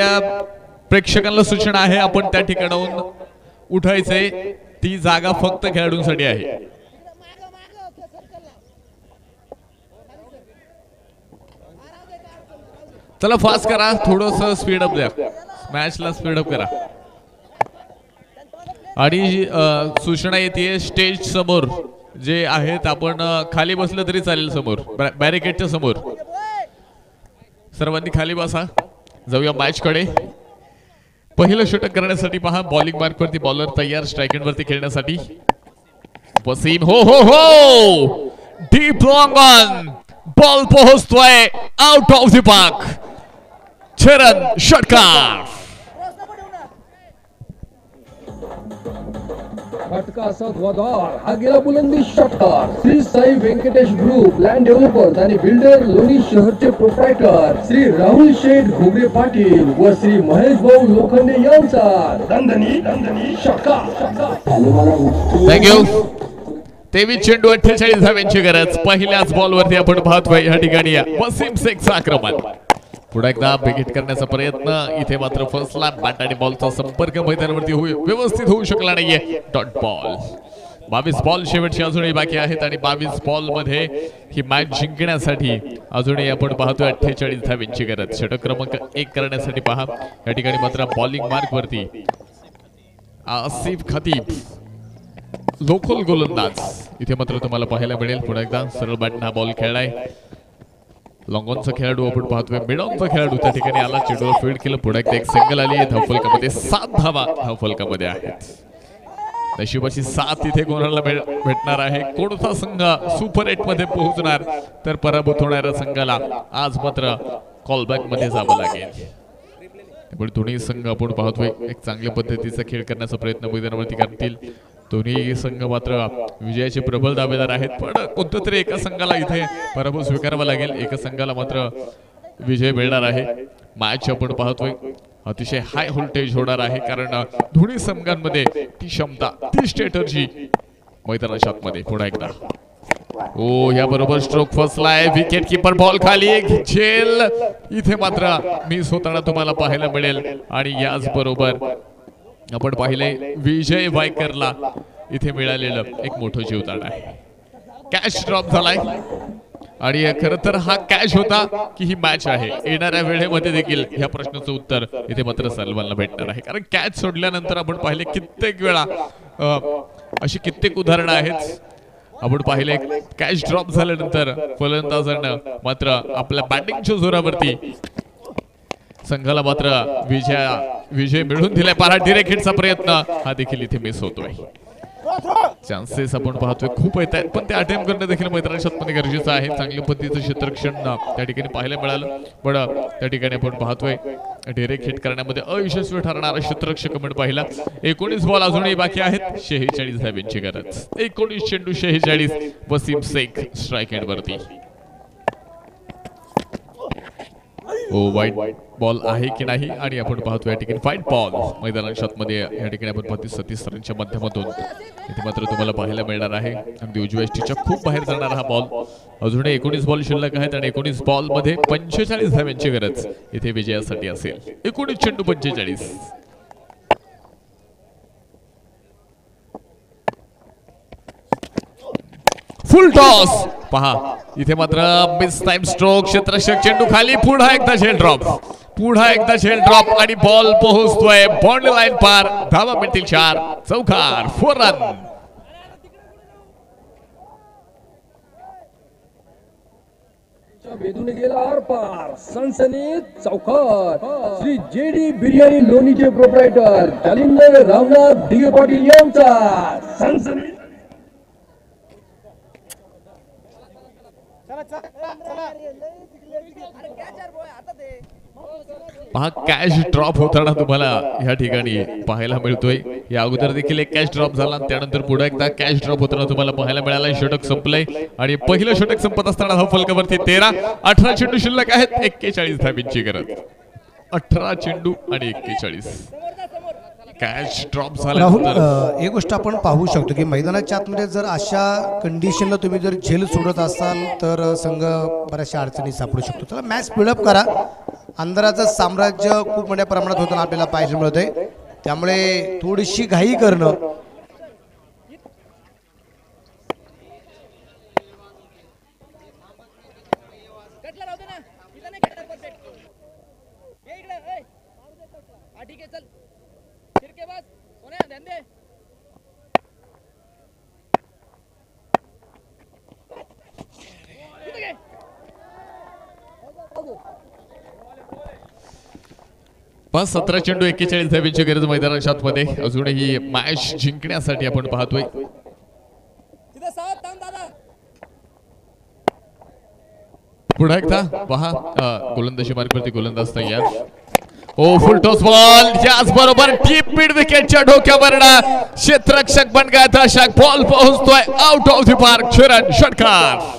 प्रेक्षकांना सूचना आहे आपण त्या ठिकाणाहून उठायचंय. ती जागा फक्त खेळाडूंसाठी आहे. चला फास्ट करा, थोडस स्पीड अप द्या, मॅचला स्पीड अप करा. आणि सूचना येते स्टेज समोर जे आहेत आपण खाली बसलं तरी चालेल, समोर बॅरिकेडच्या समोर सर्वांनी खाली बसा. जाऊया मॅच कडे. पहिलं षटक करण्यासाठी पहा बॉलिंग मार्क वरती बॉलर तयार स्ट्राइक एंड वरती खेळण्यासाठी. वसीम हो हो हो डीप लॉंग ऑन बॉल पोहोचतोय out of the park. Charan षटकार फटका असा ध्वजाळ हा गेला बुलंदी षटकार. Shri Sai Venkatesh group land developers आणि बिल्डर लोणी शहरचे प्रोप्रायटर श्री राहुल शेठ घोगरे पाटील व श्री महेश भाऊ लोखंडे यांचा दणदणी षटकार. थँक्यू. 23 चेंडू 48 धाव्यांची गरज. पहिल्याच बॉल वरती आपण पाहतोय या ठिकाणी वसीम शेखचं आक्रमण. पुढे एकदा विकेट करण्याचा प्रयत्न. इथे मात्र फर्स्टला बॅट आणि बॉलचा संपर्क मैदानावरती व्यवस्थित होऊ शकला नाहीये. Dot ball. 22 बॉल शेवटचे अजूनही बाकी आहेत आणि 22 बॉल मध्ये ही मॅच जिंकण्यासाठी अजूनही आपण पाहतोय 48 धाव्यांची गरज. षटक क्रमांक 1 करण्यासाठी पहा या ठिकाणी मात्र बॉलिंग मार्क वरती आसिफ खतीब लोकल गोलंदाज इथे मात्र तुम्हाला पाहायला मिळेल. पुन्हा एकदा सरळ बॅटनं हा बॉल खेळलाय. लॉंगॉनचा खेळाडू आपण पाहतोय, मिडॉनचा खेळाडू त्या ठिकाणी आला, चेंडूला फील्ड केलं. पुढे एकदा एक सिंगल आली आहे. धावफलकामध्ये 7 धावा धावफलकामध्ये आहेत. नशिबाची साथ इथे कोणाला भेटणार आहे. कोणता संघ सुपर 8 मध्ये पोहोचणार तर पराभूत होणाऱ्या संघाला आज मात्र कॉलबॅक मध्ये जावं लागेल. त्यामुळे दोन्ही संघ आपण पाहतोय एक चांगल्या पद्धतीचा खेळ करण्याचा प्रयत्न मैदानावरती करतील. दोन्ही संघ मात्र विजयाचे प्रबळ दावेदार आहेत. पण कोणत्या तरी एका संघाला इथे पराभव स्वीकारावा लागेल. एका संघाला मात्र विजय मिळणार आहे. मॅच आपण पाहतोय अतिशय हाय व्होल्टेज होणार आहे कारण दोन्ही संघांमध्ये ती क्षमता ती स्ट्रॅटर्जी मैदानाच्या आतमध्ये. पुन्हा एकदा ओ याबरोबर स्ट्रोक फसलाय. विकेट किपर बॉल खाली झेल इथे मात्र मिस होताना तुम्हाला पाहायला मिळेल. आणि याच बरोबर आपण पाहिले विजय वायकरला इथे मिळालेलं एक मोठं जीवदान आहे. कॅच ड्रॉप झालाय आणि खरं तर हा कॅच होता की ही मॅच आहे. येणाऱ्या वेळेमध्ये देखील ह्या प्रश्नाचं उत्तर इथे मात्र सलमानला भेटणार आहे. कारण कॅच सोडल्यानंतर आपण पाहिले कित्येक वेळा अशी कित्येक उदाहरणं आहेत. आपण पाहिले कॅच ड्रॉप झाल्यानंतर फलंदाजांना मात्र आपल्या बॅटिंगच्या जोरावरती संघाला मात्र विजय मिळवून दिलाय. पराठी रेखेटचा प्रयत्न हा देखील इथे मिस होतोय. चान्सेस आपण पाहतोय खूप येत आहेत पण ते अटेम्प्ट करणं देखील मैदानाच्या आतमध्ये गरजेचं आहे. चांगल्या पद्धतीचं क्षेत्ररक्षण त्या ठिकाणी पाहायला मिळालं पण त्या ठिकाणी आपण पाहतोय डिरेक्ट हिट करण्यामध्ये अयशस्वी ठरणारा क्षेत्ररक्षक आपण पाहिला. 19 बॉल अजूनही बाकी आहेत. 46 धाव्यांची गरज. 19 चेंडू 46. वसीम शेख स्ट्राइक एंड वरती. वाईट बॉल आहे की नाही आणि आपण पाहतो या ठिकाणी व्हाईट बॉल मैदानाच्या आतमध्ये या ठिकाणी आपण पाहतो. सतीश सरांच्या माध्यमातून इथे मात्र तुम्हाला पाहायला मिळणार आहे. अगदी उजव्या स्टिकच्या खूप बाहेर जाणारा हा बॉल. अजूनही 19 बॉल शिल्लक आहेत आणि 19 बॉल मध्ये 45 धाव्यांची गरज इथे विजयासाठी असेल. 19 चेंडू 45. फुल टॉस पहा इथे मात्र मिस टाइम स्ट्रोक. क्षेत्ररक्षक चेंडू खाली. पुन्हा एकदा झेल ड्रॉप. पुन्हा एकदा झेल ड्रॉप आणि बॉल पोहोचतोय बाउंड्री लाईन पार. धावा मिळतील 4. चौकार 4 रन. भेदून गेला आरपार सनसनीत चौकार श्री जेडी बिर्याणी लोणीचे प्रोप्रायटर जालिंदर रामनाथ दिगे पाटील यांचा सनसनीत हा कॅश ड्रॉप होताना तुम्हाला या ठिकाणी पाहायला मिळतोय. या अगोदर देखील एक कॅश ड्रॉप झाला, त्यानंतर पुढे एकदा कॅश ड्रॉप होताना तुम्हाला पाहायला मिळाला. षटक संपलंय आणि पहिलं षटक संपत असताना हा फलकावरती 13-18 चेंडू शिल्लक आहेत. 41 धाबींची गरज. 18 चेंडू आणि 41 कॅश ड्रॉप राहुल, झाला. एक गोष्ट आपण पाहू शकतो की मैदानाच्या आतमध्ये जर अशा कंडिशनला तुम्ही जर झेल सोडत असाल तर संघ बऱ्याचशा अडचणी सापडू शकतो. चला मॅच स्पीडअप करा. अंधाराचं साम्राज्य खूप मोठ्या प्रमाणात होताना आपल्याला पाहायला मिळत आहे, त्यामुळे थोडीशी घाई करणं पाच 17 चेंडू 41 धाबींची गरज मैदानाच्या आतमध्ये. अजूनही मॅच जिंकण्यासाठी आपण पाहतोय. पुन्हा एकदा पहा गोलंदाजी मार्गावरती गोलंदाज तयार. ओ फुल टॉस बॉल, याच बरोबर डीप मिड विकेटच्या ढोक्यावर क्षेत्ररक्षक बनगा दर्शक बॉल पोहोचतोय आउट ऑफ द पार्क. शरण षटकार.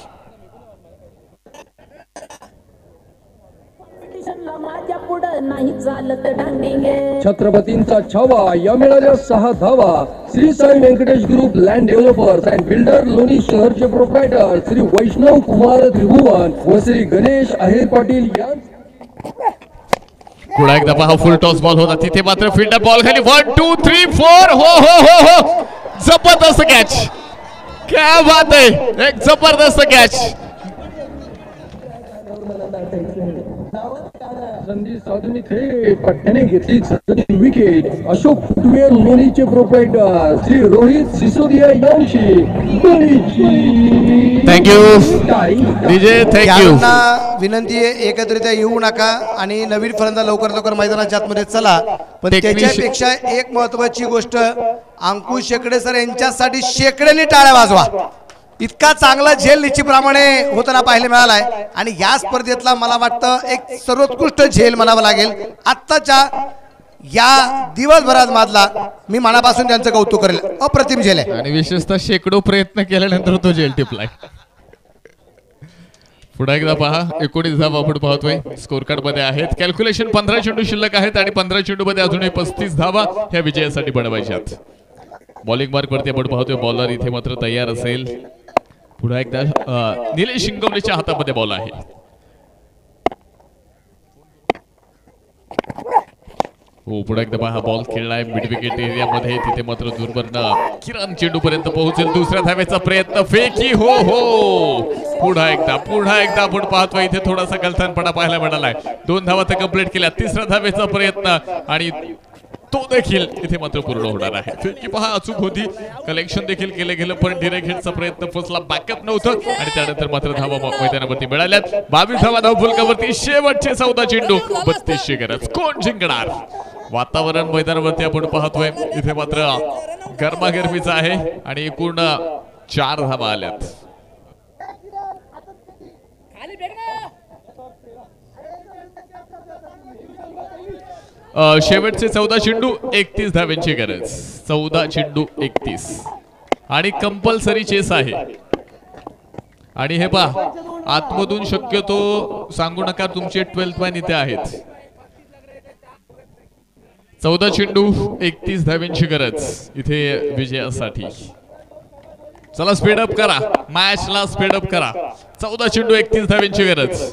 छत्रपतींचा छावा या मिळाल्या 6 धावा. Shri Sai Venkatesh group land developers and builder Loni शहरचे प्रोप्रायटर श्री वैष्णव कुमार त्रिभुवन व श्री गणेश आहेर पाटील यांचा पुन्हा एकदा पहा फुल टॉस बॉल होता, तिथे मात्र फिल्डर बॉल खाली 1 2 3 4. हो हो हो हो, जबरदस्त कॅच. क्या बात है, एक जबरदस्त कॅच. संधी साधून थेट पट्ट्याने घेतली विकेट. अशोक फुटवेअर लोणीचे प्रोप्रायटर श्री रोहित सिसोदिया यांची थँक्यू डीजे. थँक्यू. विनंती आहे एकत्रित येऊ नका आणि नवीन फलंदाज लवकर लवकर मैदानाच्या आतमध्ये चला. पण त्याच्यापेक्षा एक महत्वाची गोष्ट, अंकुश शेकडे सर यांच्यासाठी शेकड्यांनी टाळ्या वाजवा. इतका चांगला झेल निश्चितप्रमाणे होताना पाहायला मिळालाय आणि या स्पर्धेतला मला वाटतं एक सर्वोत्कृष्ट झेल म्हणावं लागेल आत्ताच्या या दिवसभरात मधला. मी मनापासून त्यांचं कौतुक करेल. अप्रतिम झेल आहे आणि विशेषतः शेकडो प्रयत्न केल्यानंतर तो झेल टिपलाय. पुन्हा एकदा पहा 19 धावा आपण पाहतोय स्कोर कार्ड मध्ये आहेत. कॅल्क्युलेशन 15 चेंडू शिल्लक आहेत आणि 15 चेंडू मध्ये अजूनही 35 धावा ह्या विजयासाठी बनवायच्यात. बॉलिंग मार्क वरती आपण पाहतोय बॉलर इथे मात्र तयार असेल. पुन्हा एकदा निलेश इंगवलेच्या हातामध्ये बॉल आहे. हो पुन्हा एकदा पहा बॉल खेळलाय मिड विकेट एरियामध्ये. तिथे मात्र दूरवरनं किरण चेंडू पर्यंत पोहोचेल. दुसऱ्या धावेचा प्रयत्न फेकी. हो हो, पुन्हा एकदा आपण पाहतोय इथे थोडासा गलथानपणा पाहायला मिळालाय. 2 धावा तर कंप्लीट केल्या. तिसऱ्या धावेचा प्रयत्न आणि तो देखील इथे मात्र पूर्ण होणार आहे. फेकी पहा अचूक होती. कलेक्शन देखील केले गेलं पण डिरेक्ट हिटचा प्रयत्न फसला. बॅकअप नव्हतं आणि त्यानंतर मात्र धावा मैदानावरती मिळाल्यात. 22 धावा धावफलकावरती. शेवटचे 14 चेंडू 32ची गरज. कोण जिंकणार? वातावरण मैदानावरती आपण पाहतोय इथे मात्र गरमागरमीचं आहे आणि एकूण 4 धावा आल्यात. शेवटचे 14 चेंडू 31 धाव्यांची गरज. 14 चेंडू 31 आणि कंपल्सरी चेस आहे. आणि हे पहा आतमधून शक्यतो सांगू नका तुमचे 12th मॅन इथे आहेत. 14 चेंडू 31 धाव्यांची गरज इथे विजयासाठी. चला स्पीडअप करा, मॅचला स्पीडअप करा. 14 चेंडू 31 धाव्यांची गरज.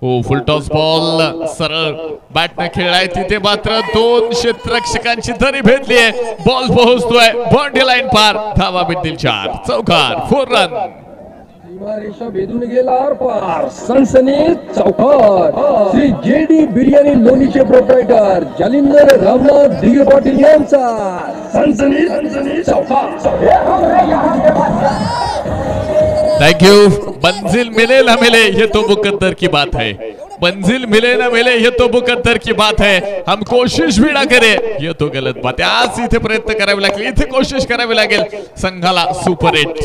हो फुल टॉस बॉल सरळ बॅटने खेळलाय. तिथे मात्र 2 क्षेत्ररक्षकांची धरी भेटली आहे. बॉल पोहोचतोय बाउंड्री लाईन पार. धावा भेटतील 4. चौकार 4 रन. सीमारेषा भेदून गेला आरपार सनसनीत चौकार श्री जेडी बिर्याणी लोणीचे प्रोप्रायटर जालिंदर रामनाथ दिगे पाटील यांचा सनसनीत चौकार. Thank you. मंजिल मिले ना मिले ये तो मुकद्दर की बात है, मंजिल मिले ना मिले ये तो मुकद्दर की बात है, हम कोशिश भी ना करें ये तो गलत बात आहे। आज इथे प्रयत्न करावे लागेल, इथे कोशिश करावी लागेल संघाला सुपर 8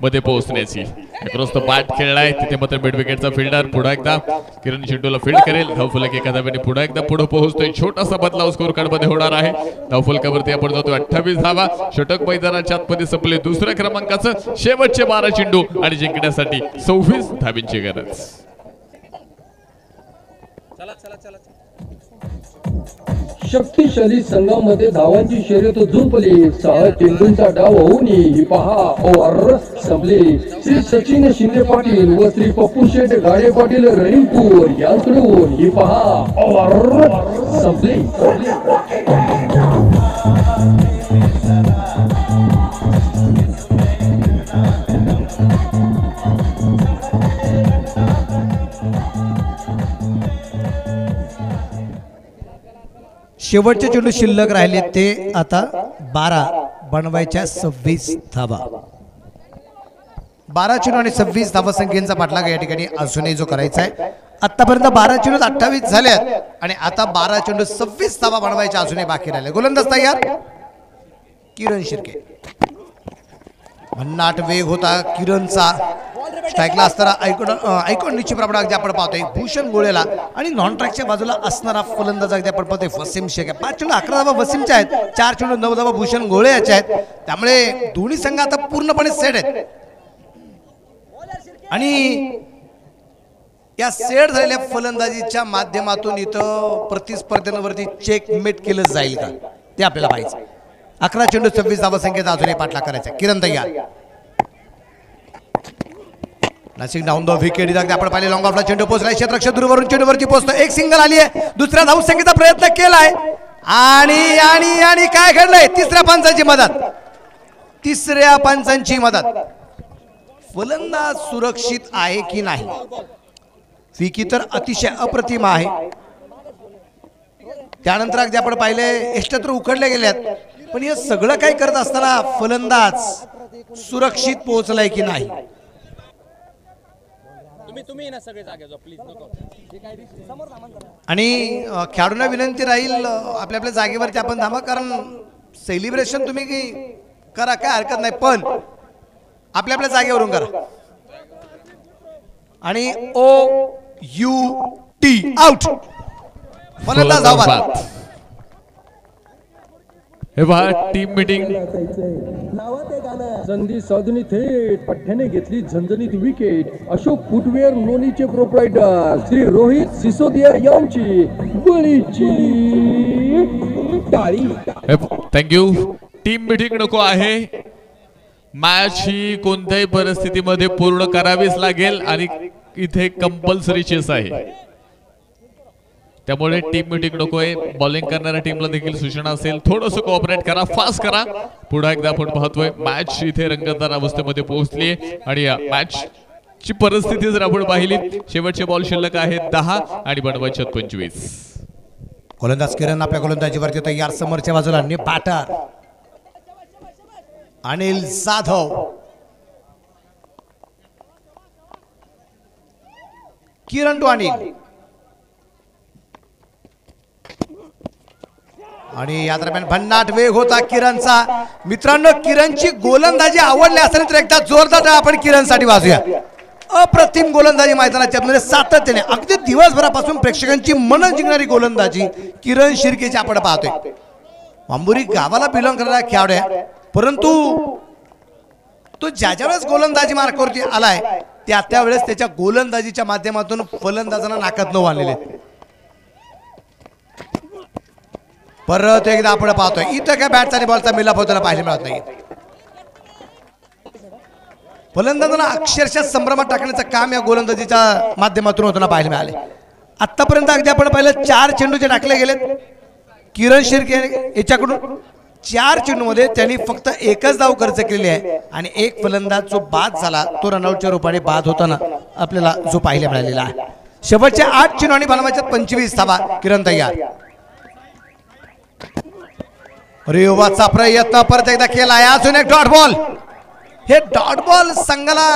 मध्ये पोहोचण्याची। क्रॉस द बॅट खेळलाय तिथे मात्र मिड विकेटचा फिल्डर पुढे एकदा किरण शेंडूला फील्ड करेल। धावफलक एका धावेने पुढे एकदा पुढे पोहोचतोय, छोटासा बदलाव स्कोर कार्ड मध्ये होणार आहे। धावफलकावरती आपण जातोय 28 धावा। षटक मैदानाच्या आतमध्ये संपले दुसऱ्या क्रमांकाचं शेवटचे 12 चेंडू आणि जिंकण्यासाठी 26 धावांची गरज। शक्तिशाली संघामध्ये धावांची शर्यत झुंपली, 6 चेंडूंचा डाव होऊन ही पहा ओव्हर संपली। श्री सचिन शिंदे पाटील व श्री पप्पू शेठ गाडे पाटील रहीमपूर यांकडून ही पहा ओव्हर संपली। शेवटचे चेंडू शिल्लक राहिले ते आता 12 बनवायच्या 26 धावा। 12 चेंडू आणि 26 धावा संख्येचा पाठलाग या ठिकाणी अजूनही जो करायचा आहे। आतापर्यंत 12 चेंडू 28 झाल्यात आणि आता 12 चेंडू 26 धावा बनवायच्या अजूनही बाकी राहिले। गोलंदाज तयार किरण शिर्के। भन्नाट वेग होता किरणचा, स्ट्राईकला असताना ऐकून निश्चित प्रमाणात अगदी आपण पाहतोय भूषण गोळेला आणि नॉन ट्रॅकच्या बाजूला असणारा फलंदाज अगदी आपण पाहतोय वसीम शेख आहे। 5 चेंडू 11 धावा वसीमच्या आहेत, 4 चेंडू 9 धावा भूषण गोळे याच्या आहेत। त्यामुळे दोन्ही संघ आता पूर्णपणे सेट आहेत आणि या सेट झालेल्या फलंदाजीच्या माध्यमातून इथं प्रतिस्पर्ध्यांवरती चेकमेट केलं जाईल का ते आपल्याला पाहायचं। 11 चेंडू 26 धावा संख्येचा अजूनही पाठलाग करायचा। किरण तयार। नाशिक डाऊन द विकेट इथे आपण पाहिले लॉंग ऑफला चेंडू पोहोचलाय, क्षेत्ररक्षक दूरवरून चेंडूवरती पोहोचतो, एक सिंगल आली आहे, दुसऱ्या धाव संख्येचा प्रयत्न केलाय आणि आणि आणि काय घडलंय, तिसऱ्या पंचांची मदत। फलंदाज सुरक्षित आहे की नाही, फिकी तर अतिशय अप्रतिम आहे। त्यानंतर अगदी आपण पाहिले एक्स्ट्रा उकडले गेल्यात, पण हे सगळं काय करत असताना फलंदाज सुरक्षित पोहोचलाय की नाही। आणि खेळाडूंना विनंती राहील आपल्या आपल्या जागेवरती आपण थांबा, कारण सेलिब्रेशन तुम्ही करा काय हरकत नाही, पण आपल्या आपल्या जागेवरून करा। आणि OUT आउट, फलंदाज धावबाद। हे पहा टीम मीटिंग संधी साधून थेट पठ्ठ्याने घेतली झणझणीत विकेट। अशोक फुटवेअर लोणीचे प्रोप्रायटर श्री रोहित सिसोदिया यांची बळीची टाळी। थँक्यू। टीम मीटिंग नको आहे, मॅच ही कोणत्याही परिस्थितीमध्ये पूर्ण करावीच लागेल आणि इथे कंपल्सरी चेस आहे, त्यामुळे टीम मीटिंग नकोय। बॉलिंग करणाऱ्या टीमला देखील सूचना असेल, थोडंसं कोऑपरेट करा, फास्ट करा। पुढे एकदा आपण पाहतोय मॅच इथे रंगतदार अवस्थेमध्ये पोहोचली आणि मॅच ची परिस्थिती जर आपण पाहिली, शेवटचे बॉल शिल्लक आहेत 10 आणि बनवायचे 25। गोलंदाज किरण आपल्या गोलंदाजीवरती तयार, समोरच्या बाजूला पाटर अनिल जाधव, किरण टू अनिल। आणि या दरम्यान भन्नाट वेग होता किरणचा। मित्रांनो, किरणची गोलंदाजी आवडली असेल तर एकदा जोरदार आपण किरणसाठी वाजूया। अप्रतिम गोलंदाजी मैदानाच्या मध्ये सातत्याने अगदी दिवसभरापासून प्रेक्षकांची मन जिंकणारी गोलंदाजी किरण शिर्केची आपण पाहतोय। वांबुरी गावाला बिलॉंग करणारा खेळाडू आहे, परंतु तो ज्या वेळेस गोलंदाजी मार्कावरती आलाय त्या वेळेस त्याच्या गोलंदाजीच्या माध्यमातून फलंदाजांना नाकात न आणलेले। परत एकदा आपण पाहतोय इथं काय बॅटचा आणि बॉलचा मिलाप होताना पाहायला मिळत नाही। फलंदाजांना अक्षरशः संभ्रमात टाकण्याचं काम या गोलंदाजीच्या माध्यमातून होताना पाहायला मिळाले। आतापर्यंत अगदी आपण पाहिलं 4 चेंडू जे टाकले गेलेत किरण शिर्के याच्याकडून, 4 चेंडूमध्ये त्यांनी फक्त एकच धाव खर्च केलेली आहे आणि एक फलंदाज जो बाद झाला तो रनआउटच्या रूपाने बाद होताना आपल्याला जो पाहायला मिळालेला आहे। शेवटचे 8 चेंडू आणि बनवायच्या 25 धावा। किरण तयार, रिओवाचा प्रयत्न परत एकदा केला, अजून एक डॉट बॉल। हे डॉट बॉल संघाला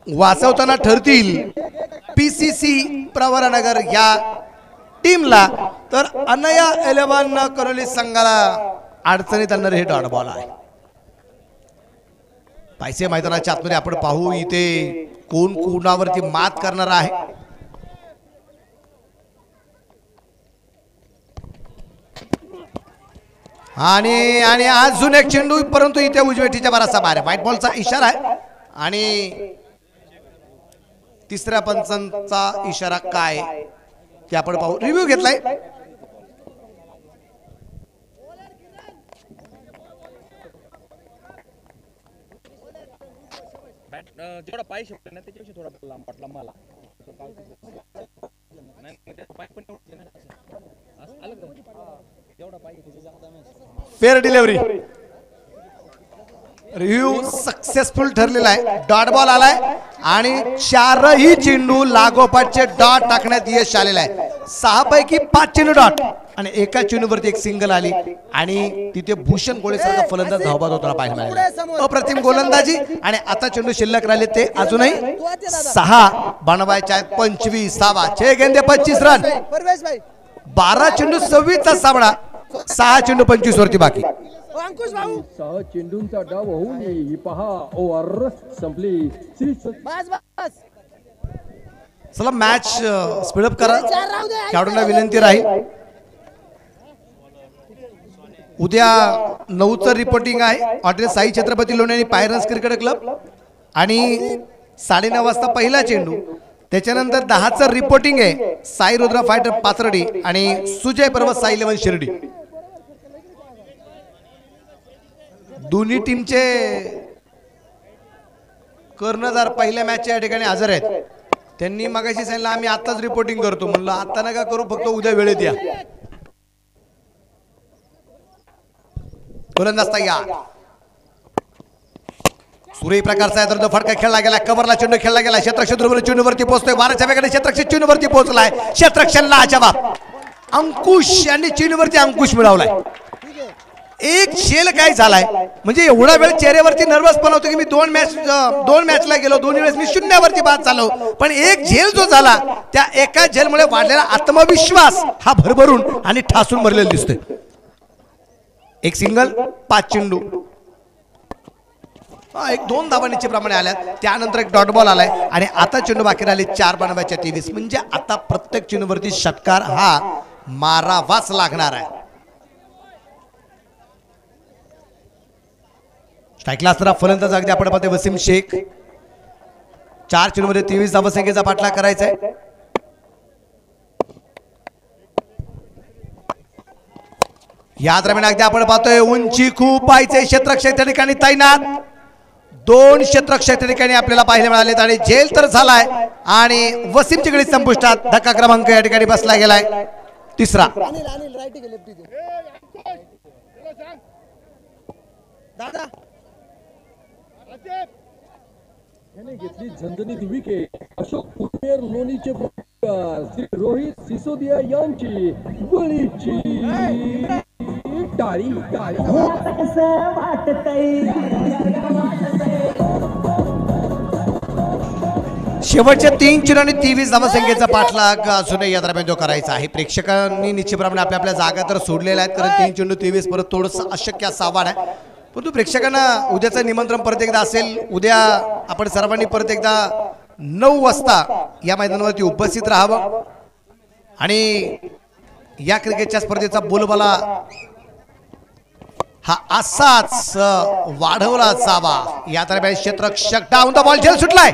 वाचवताना ठरतील PCC प्रवरानगर या टीमला, तर अनया 11 करोली संघाला अडचणीत आणणारे हे डॉट बॉल आहे. पैसे मैदानाच्या आतमध्ये आपण पाहू इथे कोण कोणावरती मात करणार आहे. आणि आणि अजून एक चेंडू, परंतु इथे उजवेटीच्या बराचसा बाहेर. व्हाईट बॉलचा इशारा आहे आणि तिसऱ्या पंचांचा इशारा काय ते आपण पाहू. रिव्ह्यू घेतलाय. जेवढा पाय शकतो ना त्याच्यापेक्षा थोडा लांब पडला मला. Fair delivery. रिव्ह्यू सक्सेसफुल ठरलेला आहे. डॉट बॉल आलाय आणि 4ही चेंडू लागोपाठचे डॉट टाकण्यात यश आलेलं आहे. 6 पैकी 5 चेंडू डॉट आणि एका चेंडूवरती एक सिंगल आली आणि तिथे भूषण गोळेसारखा फलंदाज धावबाद होताना पाहायला मिळाला. अप्रतिम गोलंदाजी आणि आता चेंडू शिल्लक राहिले ते अजूनही 6 बनवायचे आहेत. 25वा 6 गेंदे 25 रन. 12 चेंडू 26चा सामना. 6 चेंडू 25 वरती बाकी. 6 चेंडूंचा डाव होऊन ही पहा ओव्हर संपली. चला मॅच स्पीडअप करा. खेळाडूंना विनंती राहील. उद्या 9चं रिपोर्टिंग आहे. हॉटेल साई छत्रपती लोणी आणि पायरन्स क्रिकेट क्लब आणि 9:30 वाजता पहिला चेंडू. त्याच्यानंतर 10चं रिपोर्टिंग आहे. साई रुद्रा फायटर पाथर्डी आणि सुजय पर्वत साई 11 शिर्डी. दोन्ही टीमचे कर्णधार पहिल्या मॅचच्या या ठिकाणी हजर आहेत. त्यांनी मगाशी सांगितलं आम्ही आताच रिपोर्टिंग करतो. म्हणलं आता नका करू, फक्त उद्या वेळेत या. गोलंदाज तयार. सुरेश प्रकारचा तर फटका खेळला गेला. कव्हरला चेंडू खेळला गेला. क्षेत्रक्षेत्र चेंडूवरती पोहोचतोय. 12च्या वेगाने क्षेत्रक्षेत्र चेंडूवरती पोहोचलाय. क्षेत्रक्षणला जवाब. अंकुश यांनी चेंडूवरती अंकुश मिळवलाय. एक झेल काय झालाय म्हणजे एवढा वेळ चेहऱ्यावरती नर्वस पण होतो की मी दोन मॅचला गेलो, दोन्ही वेळेस मी 0वरती बाद झालो. पण एक झेल जो झाला त्या एका झेलमुळे वाढलेला आत्मविश्वास हा भरभरून आणि ठासून भरलेला दिसतोय. एक सिंगल 5 चेंडू. एक 2 धावा निश्चितप्रमाणे आल्यात. त्यानंतर एक डॉट बॉल आलाय आणि आता चेंडू बाकी राहिले 4 बनवायच्या 23. म्हणजे आता प्रत्येक चेंडूवरती षटकार हा मारावाच लागणार आहे. स्ट्राईकला असणारा फलंदाज अगदी आपण पाहतोय वसीम शेख. 4 चेंडूमध्ये 23 धावसंख्येचा पाठलाग करायचा आहे. या दरम्यान अगदी आपण पाहतोय उंची खूप पाहिजे. क्षेत्रक्षेत्र ठिकाणी तैनात 2 क्षेत्रक्षेत्र ठिकाणी आपल्याला पाहायला मिळालेत आणि झेल तर झालाय आणि वसीमची गडी संपुष्टात. धक्का क्रमांक या ठिकाणी बसला गेलाय 3रा. याने घेतली झणझणीत विकेट. अशोक कुमेर लोणीचे श्री रोहित सिसोदिया यांची बळीची टाळी. शेवटच्या 3 चेंडू आणि 23 धावसंख्येचा पाठलाग अजूनही या दरम्यान जो करायचा आहे. प्रेक्षकांनी निश्चितप्रमाणे आपल्या आपल्या जागा तर सोडलेल्या आहेत कारण 3 चेंडू 23 परत थोडंसं अशक्य असं आव्हान आहे. परंतु प्रेक्षकांना उद्याचं निमंत्रण परत एकदा असेल. उद्या आपण सर्वांनी परत एकदा 9 वाजता या मैदानावरती उपस्थित राहावं आणि या क्रिकेटच्या स्पर्धेचा बोलबाला हा असाच वाढवला जावा. या दरम्यान क्षेत्ररक्षक डाऊन द बॉल. झेल सुटलाय.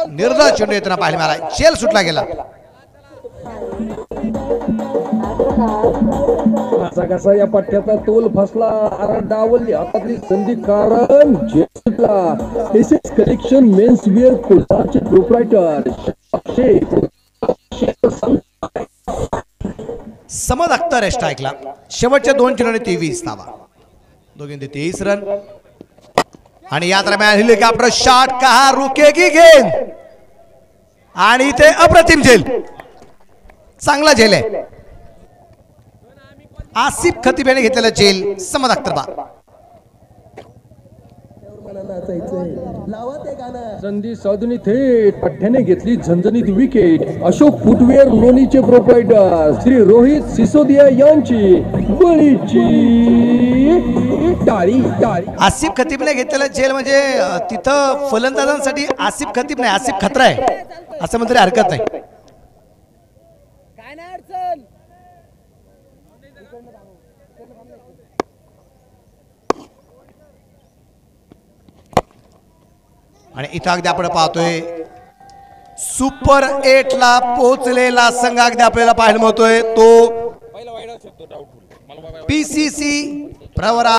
निर्धार चेंडू येताना पाहायला मिळाला. झेल सुटला गेला. कसा या पट्ट्याचा तोल फसला. डावलली हातातली संधी कारण झेल सुटला. एसएस कलेक्शन मेन्स वेअर कोल्हापूरचे प्रोप्रायटर समद अख्तर आहे स्ट्राईकला. शेवटच्या 2 चेंडू आणि 23 धावा. दोघींचे 23 रन आणि या दरम्यान हेलिकॉप्टर शॉट कहा रुकेगी गेंद आणि इथे अप्रतिम झेल. चांगला झेल आहे. आसिफ खतीब याने घेतलेला झेल समद अख्तर बाद. संधी साधून थेट पठ्याने घेतली झणझणीत विकेट. अशोक फुटवेअर लोणीचे प्रोप्रायटर श्री रोहित सिसोदिया यांची बळीची टाळी टाळी. आसिफ खतीबने घेतलेलं जेल म्हणजे तिथं फलंदाजांसाठी आसिफ खतीब नाही, आसिफ खतरा आहे असं म्हणतरी हरकत नाही. आणि इथं अगदी आपण पाहतोय सुपर 8 ला पोहोचलेला संघ अगदी आपल्याला पाहायला मिळतोय तो PCC प्रवरा.